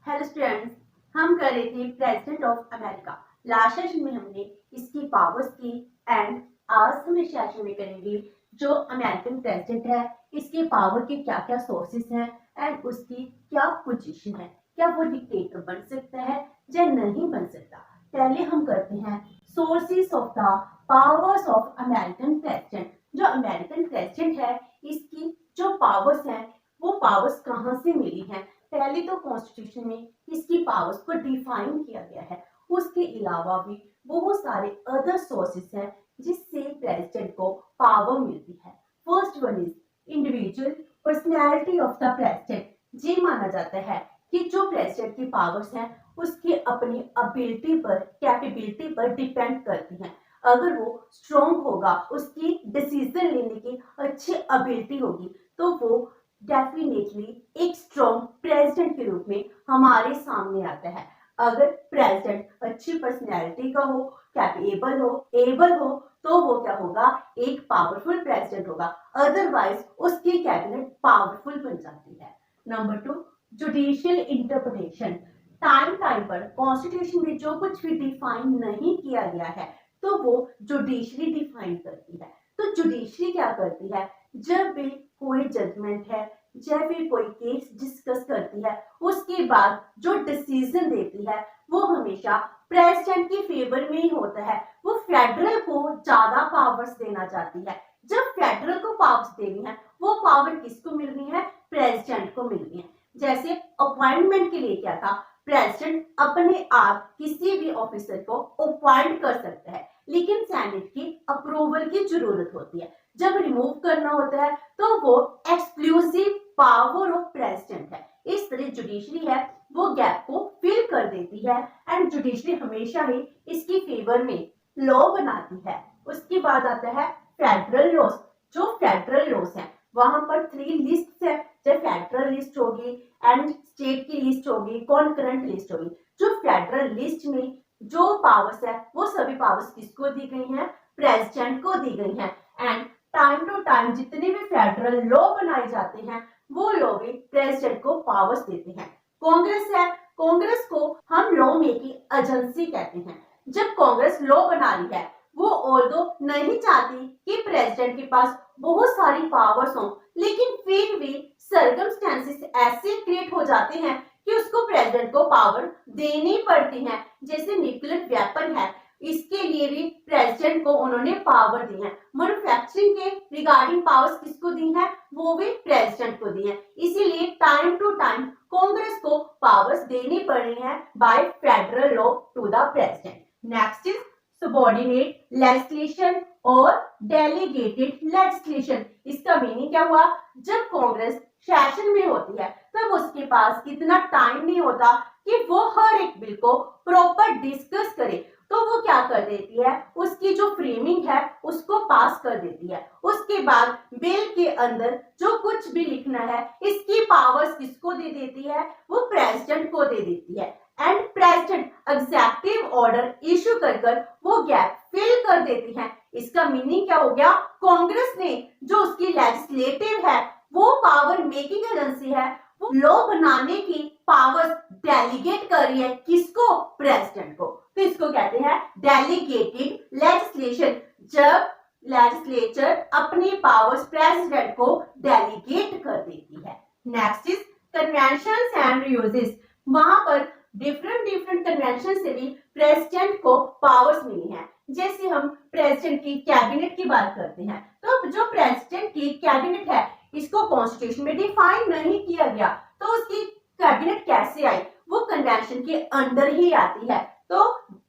Hello students, हम कर रहे थे president of America. Last session में हमने इसकी पावर्स की एंड आज हम इस सेशन में करेंगे जो अमेरिकन प्रेसिडेंट है, इसके पावर के क्या क्या सोर्सेस हैं एंड उसकी क्या पोजीशन है, क्या वो डिक्टेटर बन सकता है या नहीं बन सकता। पहले हम करते हैं sources of the powers of American president. जो अमेरिकन प्रेसिडेंट है, इसकी जो पावर्स हैं वो पावर्स कहाँ से मिली हैं। पहले तो कॉन्स्टिट्यूशन में इसकी पावर्स को डिफाइन किया गया है, उसके अलावा भी बहुत सारे अदर सोर्सेस हैं जिससे प्रेसिडेंट को पावर मिलती है। First one is individual personality of the president. ये माना जाता है कि जो प्रेसिडेंट की पावर्स हैं उसकी अपनी एबिलिटी पर, कैपेबिलिटी पर डिपेंड करती हैं। अगर वो स्ट्रॉन्ग होगा, उसकी डिसीजन लेने की अच्छी एबिलिटी होगी, तो वो डेफिनेटली एक स्ट्रॉन्ग प्रेसिडेंट के रूप में हमारे सामने आता है। अगर प्रेसिडेंट अच्छी पर्सनैलिटी का हो, कैपेबल हो, एबल हो, तो वो क्या होगा, एक पावरफुल प्रेसिडेंट होगा। अदरवाइज उसकी कैबिनेट पावरफुल बन जाती है। Number 2, judicial interpretation. Time time पर कॉन्स्टिट्यूशन में जो कुछ भी डिफाइन नहीं किया गया है तो वो जुडिशरी डिफाइन करती है। तो जुडिशरी क्या करती है, जब भी कोई जजमेंट है या फिर कोई केस डिस्कस करती है, उसके बाद जो डिसीजन देती है वो हमेशा प्रेसिडेंट की फेवर में ही होता है। वो फेडरल को ज्यादा पावर्स देना चाहती है। जब फेडरल को पावर्स देनी है, वो पावर किसको मिल रही है, प्रेसिडेंट को मिल रही है। जैसे अपॉइंटमेंट के लिए क्या था, प्रेसिडेंट अपने आप किसी भी ऑफिसर को अपॉइंट कर सकता है, लेकिन सेनेट की अप्रूवल की जरूरत होती है। जब रिमूव करना होता है तो वो एक्सक्लूसिव पावर ऑफ प्रेसिडेंट है। इस तरह जुडिशरी है वो गैप को फिल कर देती है एंड जुडिशरी हमेशा ही इसकी फेवर में लॉ बनाती है। उसके बाद आता है फेडरल लॉस। जो फेडरल लॉस है वहां पर 3 लिस्ट है, जब फेडरल लिस्ट होगी एंड स्टेट की लिस्ट होगी, कॉन्करेंट लिस्ट होगी। जो फेडरल लिस्ट में जो पावर्स है वो सभी पावर्स किसको दी गई हैं, प्रेसिडेंट को दी गई हैं। एंड टाइम टू टाइम जितने भी फेडरल लॉ बनाए जाते हैं वो लॉ भी प्रेसिडेंट को पावर्स देते हैं। कांग्रेस है, कांग्रेस को हम लॉ मेकिंग एजेंसी कहते हैं। जब कांग्रेस लॉ बना रही है वो ऑल्दो नहीं चाहती कि प्रेसिडेंट के पास बहुत सारी पावर्स हों, लेकिन फिर भी सर्कमस्टेंसेस ऐसे क्रिएट हो जाते हैं कि उसको प्रेसिडेंट को पावर देनी पड़ती है। जैसे न्यूक्लियर वेपन है, इसके लिए भी प्रेसिडेंट को उन्होंने पावर दी है। मैन्युफैक्चरिंग के रिगार्डिंग पावर्स किसको दी है, वो भी प्रेसिडेंट को दी है। इसीलिए टाइम टू टाइम कांग्रेस को पावर्स देनी पड़ रही है by federal law to the president. Next is subordinate legislation और डेलीगेटेड लेजिस्लेशन। इसका मीनिंग क्या हुआ, जब कांग्रेस सेशन में होती है तब उसके पास कितना टाइम नहीं होता कि वो हर एक बिल को प्रॉपर डिस्कस करे, तो वो क्या कर देती है, उसकी जो फ्रेमिंग है उसको पास कर देती है। उसके बाद बिल के अंदर जो कुछ भी लिखना है इसकी पावर्स किसको दे देती है, वो प्रेसिडेंट को दे देती है। And president executive order issue कर वो गैप फिल कर देती है। इसका मीनिंग क्या हो गया, कांग्रेस ने जो उसकी लेजिस्लेटिव है वो पावर मेकिंग एजेंसी है, वो लॉ बनाने की पावर्स डेलीगेट कर रही है किसको, प्रेसिडेंट को। तो इसको कहते हैं डेलीगेटेड लेजिस्लेशन। जब लेजिस्लेचर अपनी पावर्स प्रेसिडेंट को डेलीगेट कर देती है। Next is conventions and uses. वहां पर डिफरेंट कन्वेंशन से भी प्रेसिडेंट को पावर्स मिली हैं। जैसे हम प्रेसिडेंट की कैबिनेट की बात करते हैं, तो जो प्रेसिडेंट की कैबिनेट है इसको कॉन्स्टिट्यूशन में डिफाइन नहीं किया गया, तो उसकी कैबिनेट कैसे आई, वो कन्वेंशन के अंडर ही आती है। तो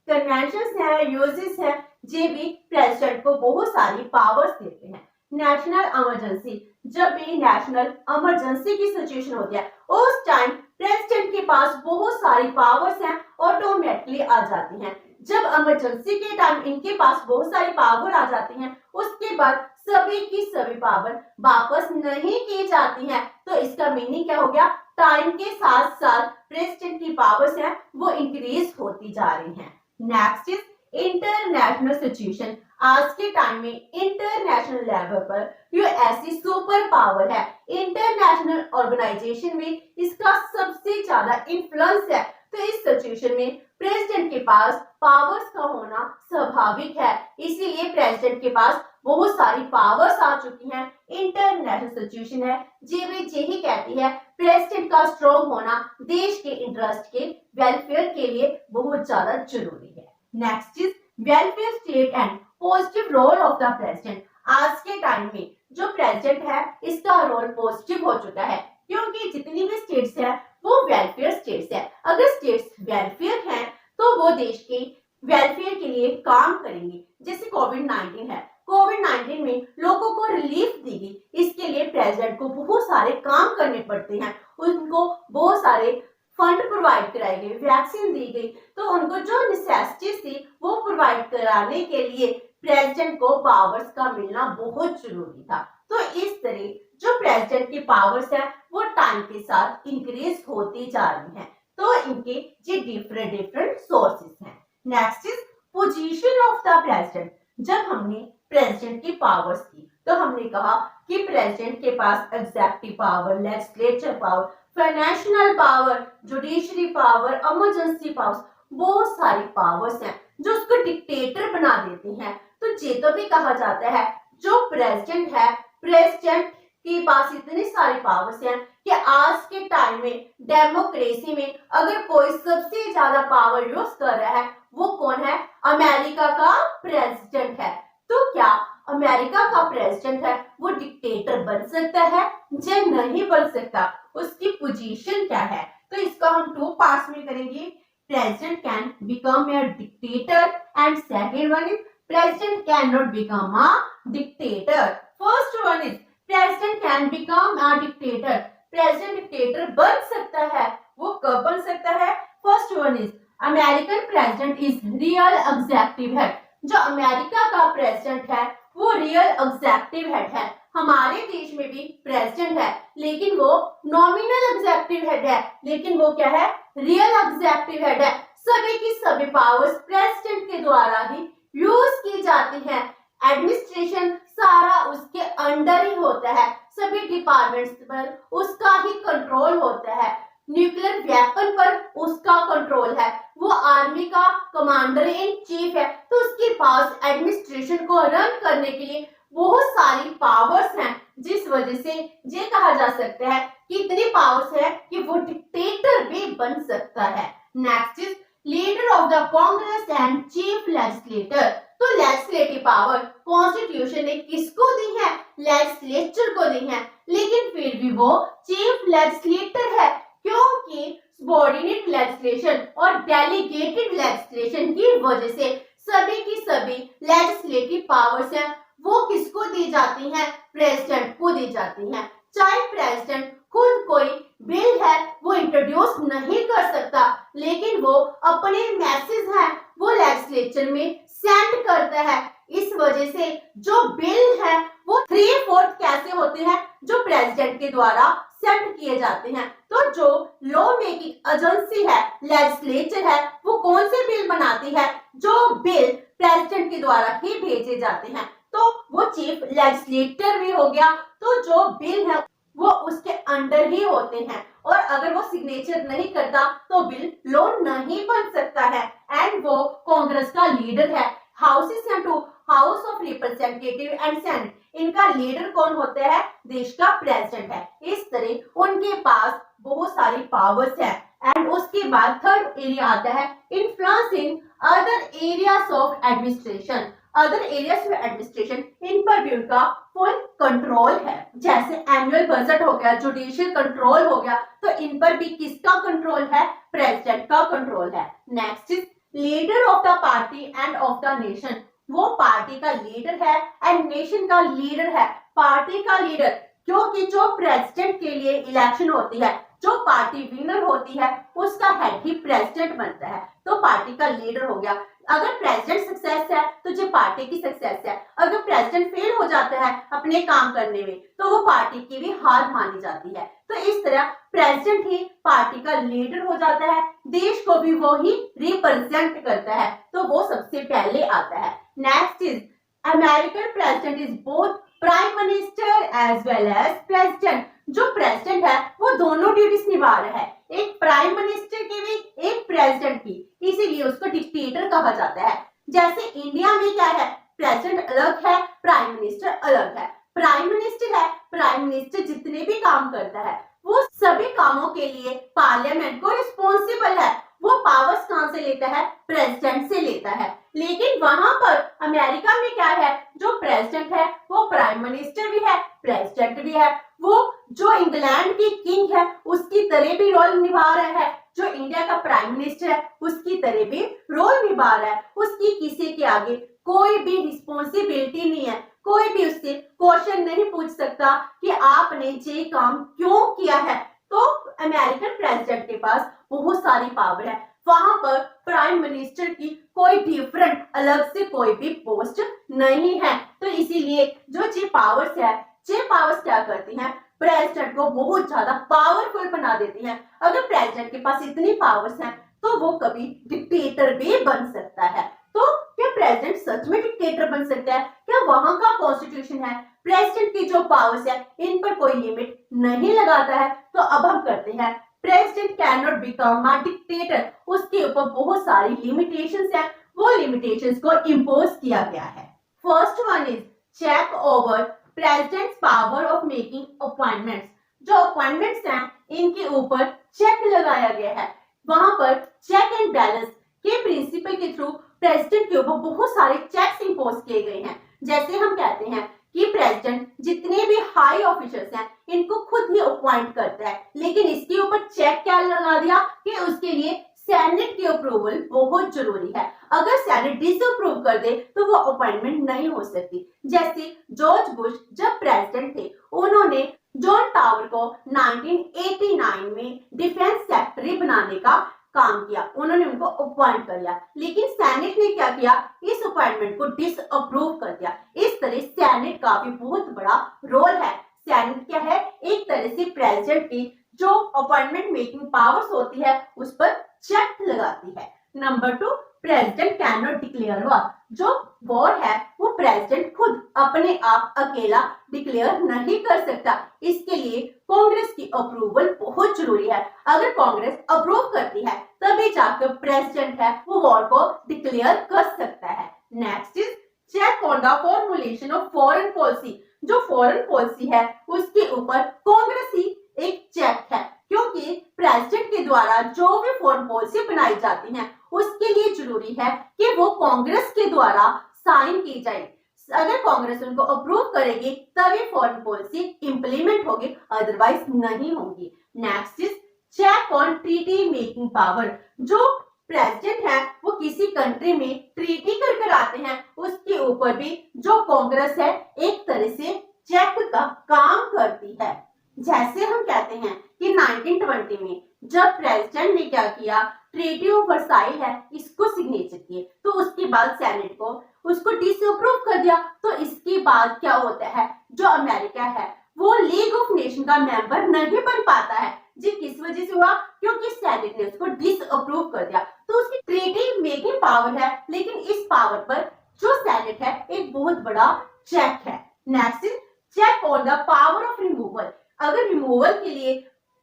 कन्वेंशंस है, यूजेस है, ये भी प्रेसिडेंट को बहुत सारी पावर्स देते हैं। नेशनल इमरजेंसी, जब भी नेशनल इमरजेंसी की सिचुएशन होती है उस टाइम प्रेसिडेंट के पास बहुत सारी पावर्स हैं, ऑटोमेटिकली आ जाती हैं। जब इमरजेंसी के टाइम इनके पास बहुत सारी पावर आ जाती हैं, उसके बाद सभी की सभी पावर वापस नहीं की जाती हैं। तो इसका मीनिंग क्या हो गया, टाइम के साथ साथ प्रेसिडेंट की पावर्स हैं वो इंक्रीज होती जा रही हैं। Next is international situation. आज के टाइम में इंटरनेशनल लेवल पर ये ऐसी सुपर पावर है, इंटरनेशनल ऑर्गेनाइजेशन में इसका सबसे ज्यादा इन्फ्लुएंस है। तो इस सिचुएशन में प्रेसिडेंट के पास पावर्स का होना स्वाभाविक है, इसीलिए प्रेसिडेंट के पास बहुत सारी पावर्स आ चुकी हैं। इंटरनेशनल सिचुएशन है जीबीएच यही कहती है प्रेसिडेंट का स्ट्रॉन्ग होना देश के इंटरेस्ट के वेलफेयर के लिए बहुत ज्यादा जरूरी है। Next is welfare state and positive role of the president. आज के टाइम में जो प्रेसिडेंट है इसका रोल पॉजिटिव हो चुका है, क्योंकि जितनी भी स्टेट्स है वो वेलफेयर स्टेट्स है। अगर स्टेट्स वेलफेयर हैं तो वो देश के वेलफेयर के लिए काम करेंगे। जैसे कोविड-19 है, कोविड-19 में लोगों को रिलीफ दी गई, इसके लिए प्रेसिडेंट को बहुत सारे काम करने पड़ते हैं, उनको बहुत सारे फंड प्रोवाइड कराए गए, वैक्सीन दी गई, तो उनको जो नेसेसिटीज थी वो प्रोवाइड कराने के लिए प्रेसिडेंट को पावर्स का मिलना बहुत जरूरी था। तो इस तरह जो प्रेसिडेंट की पावर्स है वो टाइम के साथ इंक्रीज होती जा रही हैं। तो इनके ये डिफरेंट सोर्सेस हैं। Next is position of the president. जब हमने प्रेसिडेंट की पावर्स की तो हमने कहा कि प्रेसिडेंट के पास executive power, legislature power, financial power, judiciary power, emergency powers, बहुत सारी पावर्स हैं जो उसको डिक्टेटर बना देती हैं। तो ये तो भी कहा जाता है जो प्रेसिडेंट है, प्रेसिडेंट के पास इतनी सारी पावर्स हैं कि आज के टाइम में डेमोक्रेसी में अगर कोई सबसे ज्यादा पावर यूज कर रहा है वो कौन है? अमेरिका का प्रेसिडेंट है। तो क्या अमेरिका का प्रेसिडेंट है वो डिक्टेटर बन सकता है? जी नहीं बन सकता। उसकी पोजीशन क्या है? तो इसका हम 2 पार्ट्स में करेंगे। President can become a dictator and second one is president can not become a dictator. First one is president can become a dictator. President dictator बन सकता है, वो कब बन सकता है? First one is American president is real executive head. जो America का प्रेसिडेंट है वो रियल एग्जेक्टिव हेड है। हमारे देश में भी प्रेसिडेंट है लेकिन वो नॉमिनल एग्जेक्टिव हेड है, लेकिन वो क्या है? रियल एग्जेक्टिव हेड है। सभी की सभी पावर्स प्रेसिडेंट के द्वारा ही यूज की जाती है। एडमिनिस्ट्रेशन सारा उसके अंडर ही होता है, सभी डिपार्टमेंट्स पर उसका ही कंट्रोल होता है। न्यूक्लियर वेपन पर उसका कंट्रोल है, वो आर्मी का कमांडर इन चीफ है, तो उसके पास एडमिनिस्ट्रेशन को रन करने के लिए बहुत सारी पावर्स हैं, जिस वजह से ये कहा जा सकता है कि इतनी पावर्स है कि वो डिक्टेटर भी बन सकता है। Next is leader of the Congress and chief legislator. तो लेजिस्लेटिव पावर कॉन्स्टिट्यूशन ने किसको दी है? लेजिस्लेचर को दी है, लेकिन फिर भी वो चीफ लेजिस्लेटर है, क्योंकि सबऑर्डिनेट लेजिस्लेशन और डेलीगेटेड लेजिस्लेशन की वजह से सभी की सभी लेजिस्लेटिव पावर्स हैं वो किसको दी जाती हैं? प्रेसिडेंट को दी जाती हैं। चाहे प्रेसिडेंट खुद कोई बिल है वो इंट्रोड्यूस नहीं कर सकता, लेकिन वो अपने मैसेज हैं वो लेजिस्लेचर में सेंड करता है। इस वजह से जो बिल है वो 3/4 कैसे होते हैं? जो प्रेसिडेंट के द्वारा सेंड किए जाते हैं। तो जो लॉ मेकिंग एजेंसी है, लेजिस्लेचर है, वो कौन से बिल बनाती है? जो बिल प्रेसिडेंट के द्वारा ही भेजे जाते हैं, तो वो चीफ लेजिस्लेटर भी हो गया। तो जो बिल है वो उसके अंडर ही होते हैं, और अगर वो सिग्नेचर नहीं करता तो बिल लॉ नहीं बन सकता है। एंड वो कांग्रेस का लीडर है। हाउसेस हैं two house of representative and senate, इनका लीडर कौन होता है? देश का प्रेसिडेंट है। इस तरह उनके पास बहुत सारी पावर्स है। एंड उसके बाद थर्ड एरिया आता है influence in other areas of administration. Other areas of administration, इन पर भी उनका फुल कंट्रोल है। जैसे एनुअल बजट हो गया, जुडिशियल कंट्रोल हो गया, तो इन पर भी किसका कंट्रोल है? प्रेसिडेंट का कंट्रोल है। Next is leader of the party end of the nation. वो पार्टी का लीडर है एंड नेशन का लीडर है। पार्टी का लीडर, क्योंकि जो प्रेसिडेंट के लिए इलेक्शन होती है, जो पार्टी विनर होती है उसका हेड ही प्रेसिडेंट बनता है, तो पार्टी का लीडर हो गया। अगर प्रेसिडेंट सक्सेस है तो जो पार्टी की सक्सेस है। अगर प्रेसिडेंट फेल हो जाता है अपने काम करने में तो वो पार्टी की भी हार मानी जाती है। तो इस तरह प्रेसिडेंट ही पार्टी का लीडर हो जाता है, देश को भी वो ही रिप्रेजेंट करता है, तो वो सबसे पहले आता है। Next is American president is both prime minister as well as president. जो प्रेसिडेंट है वो दोनों ड्यूटीज निभा रहा है, एक प्राइम मिनिस्टर की भी एक प्रेसिडेंट की, इसीलिए उसको डिक्टेटर कहा जाता है। जैसे इंडिया में क्या है, प्रेसिडेंट अलग है, प्राइम मिनिस्टर अलग है। प्राइम मिनिस्टर है, प्राइम मिनिस्टर जितने भी काम करता है वो सभी कामों के लिए पार्लियामेंट को रिस्पॉन्सिबल है। वो पावर्स कहां से लेता है, प्रेसिडेंट से लेता है। लेकिन वहां पर अमेरिका में क्या है, जो प्रेसिडेंट है वो प्राइम मिनिस्टर भी है, प्रेसिडेंट भी है। वो जो इंग्लैंड की किंग है उसकी तरह भी रोल निभा रहा है, जो इंडिया का प्राइम मिनिस्टर है उसकी तरह भी रोल निभा रहा है। उसकी किसी के आगे कोई भी रिस्पॉन्सिबिलिटी नहीं है, कोई भी उससे क्वेश्चन नहीं पूछ सकता कि आपने ये काम क्यों किया है। तो अमेरिकन प्रेसिडेंट के पास बहुत सारी पावर है, वहां पर प्राइम मिनिस्टर की कोई डिफरेंट अलग से कोई भी पोस्ट नहीं है। तो इसीलिए जो ये पावर्स है, ये पावर्स क्या करती हैं, प्रेसिडेंट को बहुत ज्यादा पावरफुल बना देती हैं। अगर प्रेसिडेंट के पास इतनी पावर्स हैं तो वो कभी डिक्टेटर भी बन सकता है। तो क्या प्रेसिडेंट सच में डिक्टेटर बन सकता है? क्या वहां का कॉन्स्टिट्यूशन है प्रेसिडेंट की जो पावर्स है इन पर कोई लिमिट नहीं लगाता है? तो अब हम करते हैं, president can not become a dictator. उसके ऊपर बहुत सारी लिमिटेशंस हैं, वो लिमिटेशंस को इम्पोज किया गया है। First one is check over president's power of making appointments. जो अपॉइंटमेंट्स हैं इनके ऊपर चेक लगाया गया है। वहां पर चेक एंड बैलेंस के प्रिंसिपल के थ्रू प्रेसिडेंट के ऊपर बहुत सारे चेक्स इंपोज किए गए हैं। जैसे हम कहते हैं कि प्रेसिडेंट जितने भी हाई ऑफिसर्स हैं इनको खुद ही अपॉइंट करता है, लेकिन इसके ऊपर चेक क्या लगा दिया कि उसके लिए सेनेट की अप्रूवल बहुत जरूरी है। अगर सेनेट डिसअप्रूव कर दे तो वो अपॉइंटमेंट नहीं हो सकती। जैसे जॉर्ज बुश जब प्रेसिडेंट थे उन्होंने जॉन टावर को 1989 में डिफेंस सेक्रेटरी बनाने का काम किया, उन्होंने उनको अपॉइंट कर लिया, लेकिन सेनेट ने क्या किया, इस अपॉइंटमेंट को डिसअप्रूव कर दिया। इस तरह सेनेट का भी बहुत बड़ा रोल है। सेनेट क्या है, एक तरह से प्रेसिडेंट की जो अपॉइंटमेंट मेकिंग पावर्स होती है उस पर चेक लगाती है। Number 2, president can not declare war. जो वॉर है वो प्रेसिडेंट खुद अपने आप अकेला डिक्लेयर नहीं कर सकता, इसके लिए कांग्रेस की अप्रूवल बहुत जरूरी है। अगर कांग्रेस अप्रूव करती है तभी जाकर प्रेसिडेंट है वो वॉर को डिक्लेयर कर सकता है। Next is check on the formulation of foreign policy. जो फॉरेन पॉलिसी है उसके ऊपर कांग्रेस ही एक चेक है, क्योंकि प्रेसिडेंट के द्वारा जो भी फॉरेन पॉलिसी बनाई जाती है उसके लिए जरूरी है कि वो कांग्रेस के द्वारा साइन की जाए। अगर कांग्रेस उनको अप्रूव करेगी तभी फॉरेन पॉलिसी इंप्लीमेंट होगी, अदरवाइज नहीं होगी। Next is check on treaty making power. जो प्रेसिडेंट है वो किसी कंट्री में ट्रीटी कर आते हैं, उसके ऊपर भी जो कांग्रेस है एक तरह से चेक का काम करती है। जैसे हम कहते हैं कि 1920 में जब प्रेसिडेंट ने क्या किया, ट्रीटी ऑफ वर्साइल है इसको सिग्नेचर किए, तो उसके बाद सेनेट को उसको डिसअप्रूव कर दिया। तो इसके बाद क्या होता है, जो अमेरिका है वो लीग ऑफ नेशन का मेंबर नहीं बन पाता है। जी किस वजह से हुआ, क्योंकि सेनेट ने उसको डिसअप्रूव कर दिया। तो उसकी ट्रीटी मेकिंग पावर है, लेकिन इस पावर पर जो सेनेट है एक बहुत बड़ा चेक है। Next is check on the power of removal. अगर रिमूवल के लिए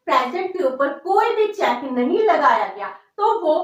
प्रेसिडेंट के ऊपर कोई भी चेक नहीं लगाया गया तो वो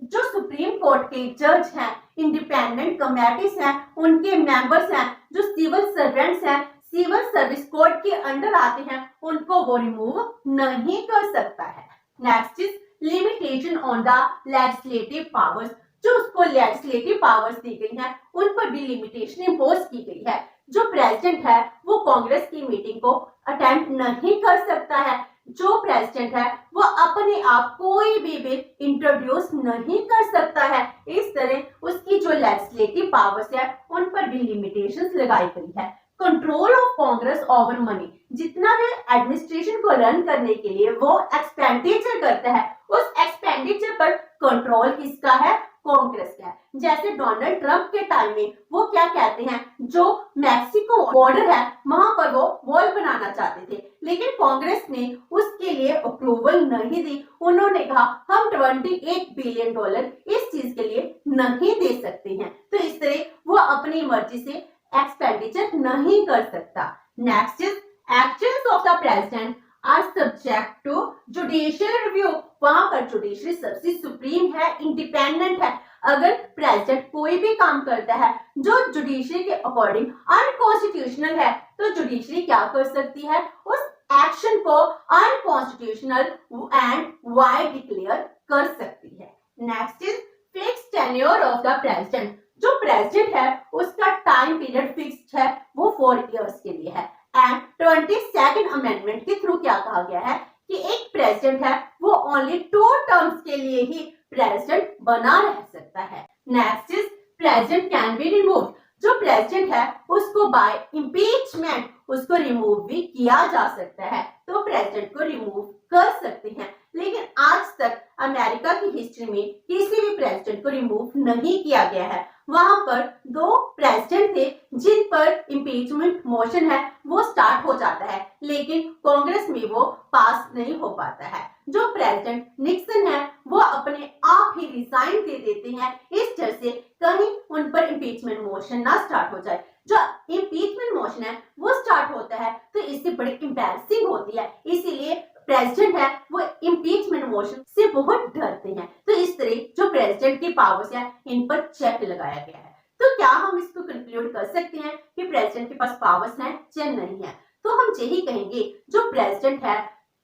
जो सुप्रीम कोर्ट के जज हैं, इंडिपेंडेंट कमेटीज हैं, उनके मेंबर्स हैं, जो सिविल सर्वेंट्स हैं, सिविल सर्विस कोड के अंडर आते हैं, उनको वो रिमूव नहीं कर सकता है। Next is limitation on the legislative powers. जो उसको लेजिस्लेटिव पावर्स दी गई हैं उन पर भी लिमिटेशन इंपोज की गई है। जो प्रेसिडेंट है वो कांग्रेस की मीटिंग को अटेंड नहीं कर सकता है। जो प्रेसिडेंट है वो अपने आप कोई भी बिल इंट्रोड्यूस नहीं कर सकता है। इस तरह उसकी जो लेजिस्लेटिव पावर्स है उन पर भी लिमिटेशंस लगाई गई है। Control of Congress over money. जितना भी एडमिनिस्ट्रेशन को रन करने के लिए वो एक्सपेंडिचर करता है, उस एक्सपेंडिचर पर कंट्रोल किसका है, कांग्रेस का है। जैसे डोनाल्ड ट्रंप के टाइम में वो क्या कहते हैं, जो मैक्सिको बॉर्डर है वहां पर वो वॉल बनाना चाहते थे, लेकिन कांग्रेस ने उसके लिए अप्रूवल नहीं दी। उन्होंने कहा हम $28 बिलियन इस चीज के लिए नहीं दे सकते हैं। तो इस तरह वो अपनी मर्जी से एक्सपेंडिचर नहीं कर सकता। Next is actions of the president are subject to judicial review. वहां पर जुडिशरी सबसे सुप्रीम है, इंडिपेंडेंट है। अगर प्रेसिडेंट कोई भी काम करता है जो जुडिशरी के अकॉर्डिंग अनकॉन्स्टिट्यूशनल है, तो जुडिशरी क्या कर सकती है, उस एक्शन को अनकॉन्स्टिट्यूशनल एंड वाइड डिक्लेयर कर सकती है। Next is fix tenure of the president. जो प्रेसिडेंट है उसका टाइम पीरियड फिक्स्ड है, वो 4 इयर्स के लिए है। एंड 22nd अमेंडमेंट के थ्रू क्या कहा गया है कि एक प्रेसिडेंट है वो ओनली 2 टर्म्स के लिए ही प्रेसिडेंट बना रह सकता है। Next is president can be removed. जो प्रेसिडेंट है उसको बाय इम्पीचमेंट उसको रिमूव भी किया जा सकता है, तो प्रेसिडेंट को रिमूव कर सकते हैं। लेकिन आज तक अमेरिका की हिस्ट्री में किसी भी प्रेसिडेंट को रिमूव नहीं किया गया है। वहां पर 2 प्रेसिडेंट थे जिन पर इम्पीचमेंट मोशन है वो स्टार्ट हो जाता है, लेकिन कांग्रेस में वो पास नहीं हो पाता है। जो प्रेसिडेंट निक्सन है वो अपने आप ही रिजाइन दे देते हैं, इस डर से कहीं उन पर इम्पीचमेंट मोशन ना स्टार्ट हो जाए। जो इम्पीचमेंट मोशन है वो स्टार्ट होता है तो इससे बड़ी एम्बैरसिंग होती है, इसीलिए प्रेसिडेंट है वो इम्पीचमेंट मोशन से बहुत डरते हैं। तो इस तरह जो प्रेसिडेंट की पावर्स है इन पर चेक लगाया गया है। तो क्या हम इसको कंक्लूड कर सकते हैं कि प्रेसिडेंट के पास पावर्स हैं या नहीं है? तो हम यही कहेंगे जो प्रेसिडेंट है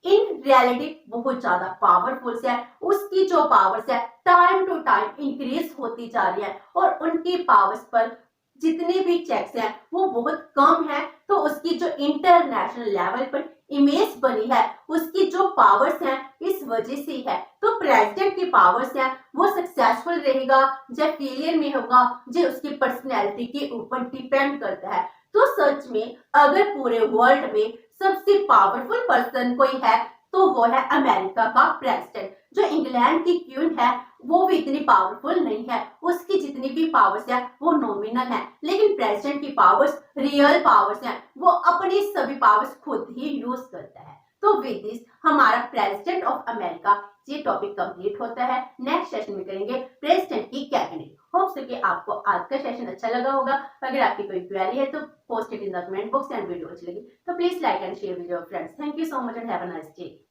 इन रियलिटी बहुत ज्यादा पावरफुल है। उसकी जो पावर्स है टाइम टू टाइम इंक्रीज होती जा रही है और उनकी पावर्स पर जितने भी चेक्स हैं वो बहुत कम है। तो उसकी जो इंटरनेशनल लेवल पर इमेज बनी है उसकी जो पावर्स हैं इस वजह से है। तो प्रेसिडेंट की पावर्स हैं वो सक्सेसफुल रहेगा या फेलियर में होगा जो उसकी पर्सनैलिटी के ऊपर डिपेंड करता है। तो सच में अगर पूरे वर्ल्ड में सबसे पावरफुल पर्सन कोई है तो वो है अमेरिका का प्रेसिडेंट। जो इंग्लैंड की क्वीन है वो भी इतनी पावरफुल नहीं है, उसकी जितनी भी पावर्स है वो नॉमिनल है, लेकिन प्रेसिडेंट की पावर्स रियल पावर्स हैं, वो अपनी सभी पावर्स खुद ही यूज करता है। तो विद दिस हमारा प्रेसिडेंट ऑफ अमेरिका ये टॉपिक कंप्लीट होता है। नेक्स्ट सेशन में करेंगे प्रेसिडेंट की कैबिनेट। होप सो कि आपको आज का सेशन अच्छा लगा होगा। अगर आपकी कोई क्वेरी है तो post it in the comment box and video अच्छी लगी तो please like and share with your friends. Thank you so much and have a nice day.